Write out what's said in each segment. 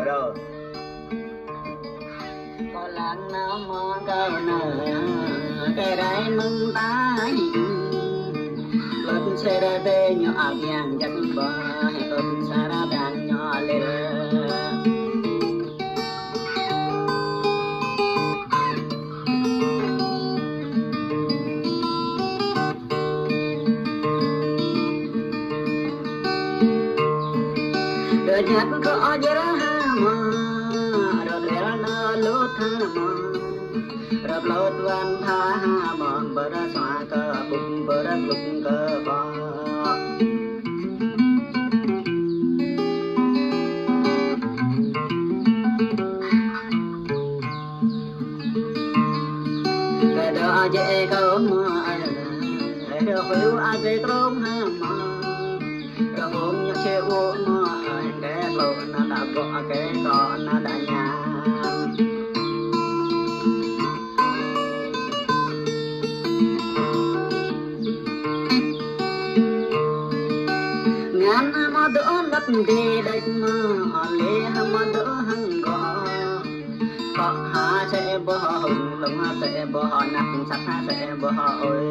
rồi có làng nào mà cao nở cái đấy mừng tay lợn xe ra tê nhỏ vàng chắc bờ lợn xe ra vàng nhỏ lên đời nhát có gì đó mà rồi để nó lút mà rồi lút van tha mà bờ ra xóa cơ bụng bờ ra bụng cơ bò cái đó dễ câu mà rồi phiếu ai về trống mà rồi hôm nhớ xe uống mà cái lô nó đã bỏ cái con nó đã nhà ngàn mà đỡ lấp đi đạch mà lê mà đỡ hăng gõ có hà sẽ bỏ hùng lông sẽ bỏ nắp sắc sẽ bỏ ơi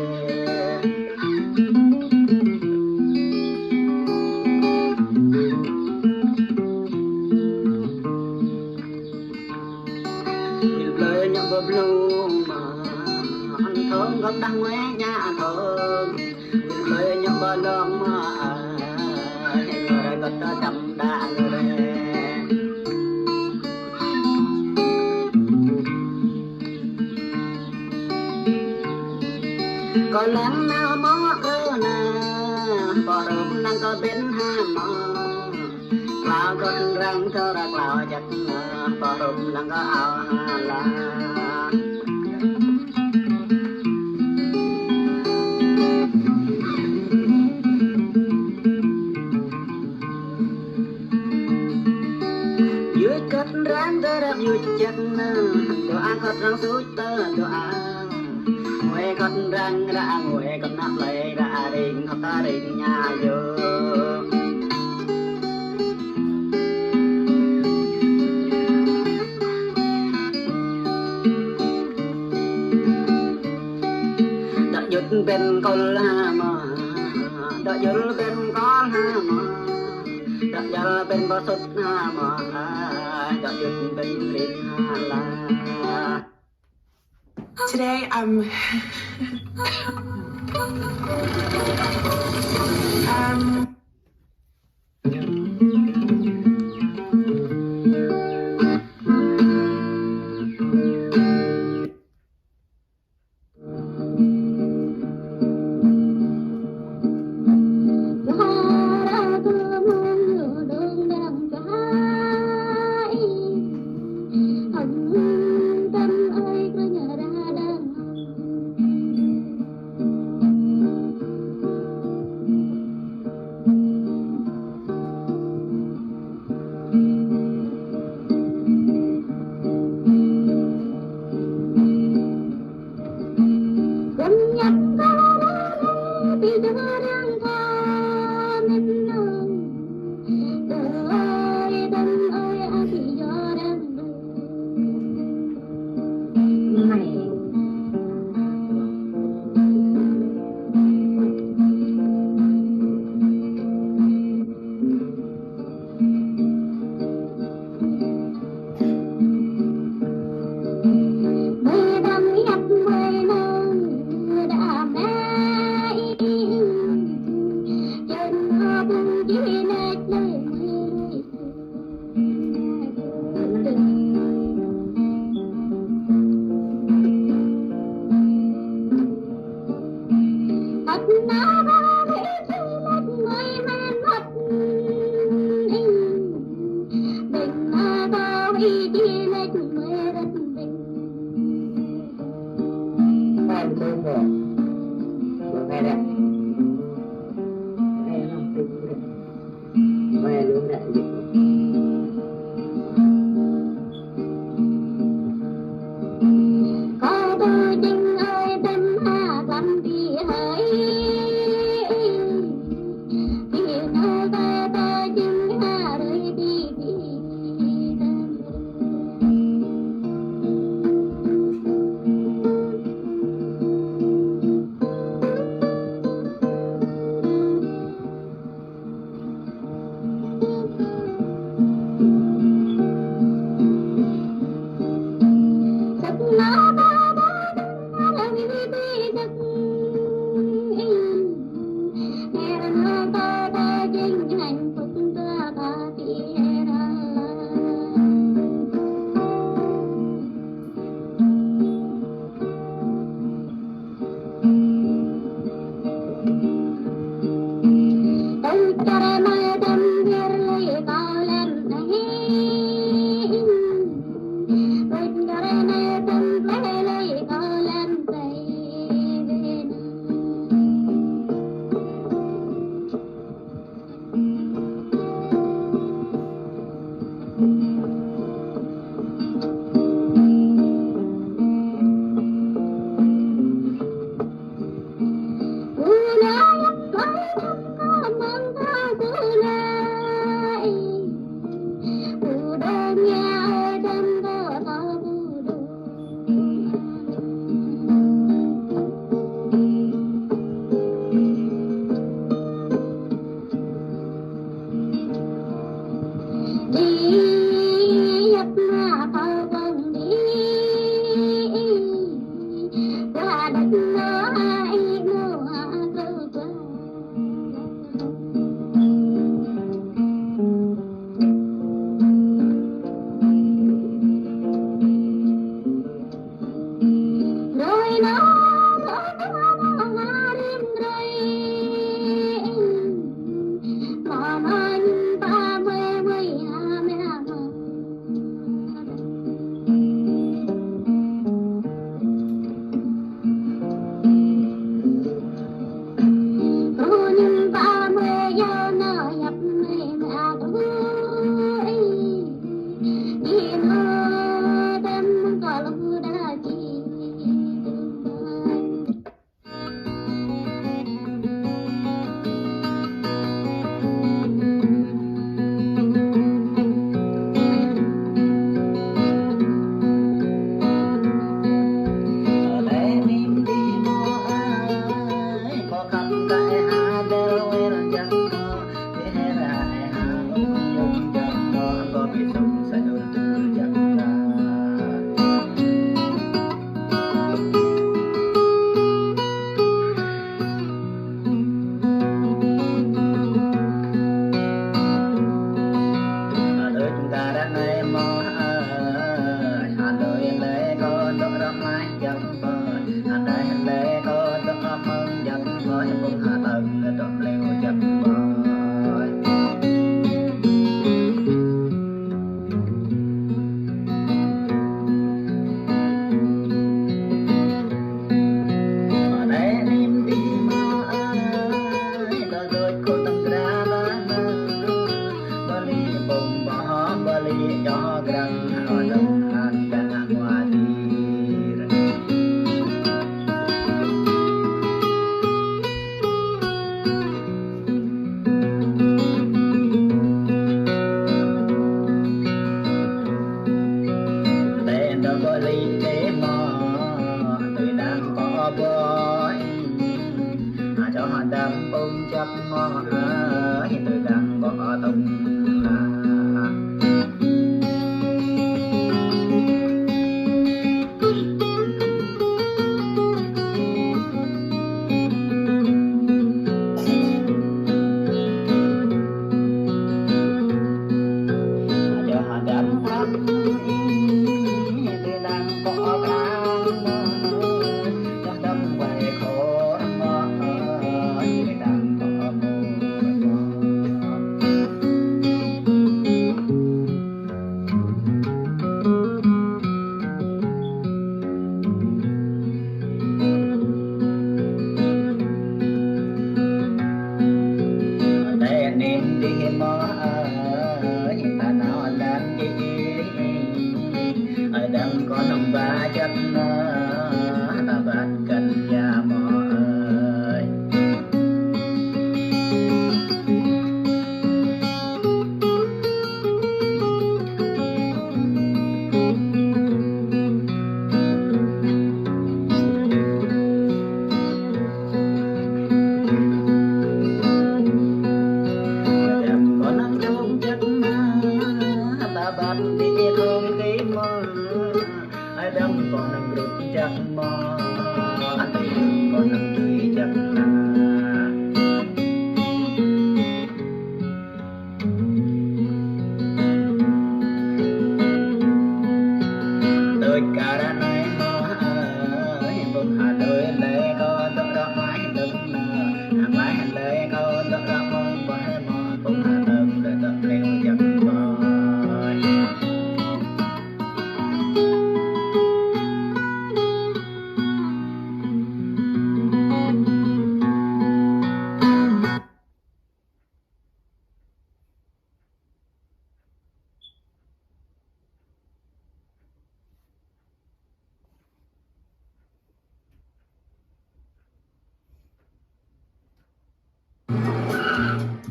lời nhậm bờ blue mà anh thơm gặp đang ngoé nhà thơm lời nhậm bờ lông mà người gặp ta chậm đã người có lẽ nào mó cơ nè có rụng năng có bên hà mò cào con răng thơ ra cào chặt có rụng năng có áo hà la dưới cất răng thơ ra dưới chặt đồ ăn có răng suốt tơ đồ ăn ngồi con răng ra ngồi con nắp lấy ra đình học ta đình nhà vô đã dứt bên con mà đã dứt bên con mà đã dứt bên bờ sốt mà đã dứt bên lịch la Today,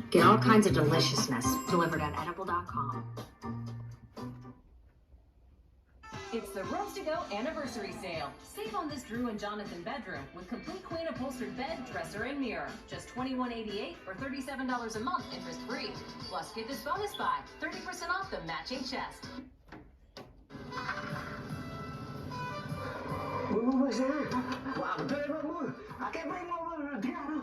Get all kinds of deliciousness delivered at edible.com. It's the Rooms to Go anniversary sale. Save on this Drew and Jonathan bedroom with complete queen upholstered bed, dresser, and mirror. Just $21.88 or $37 a month, interest free. Plus, get this bonus buy, 30% off the matching chest. Mưa mưa xe. Quả tôi mà mưa. À cái bay mưa mưa là thế nào?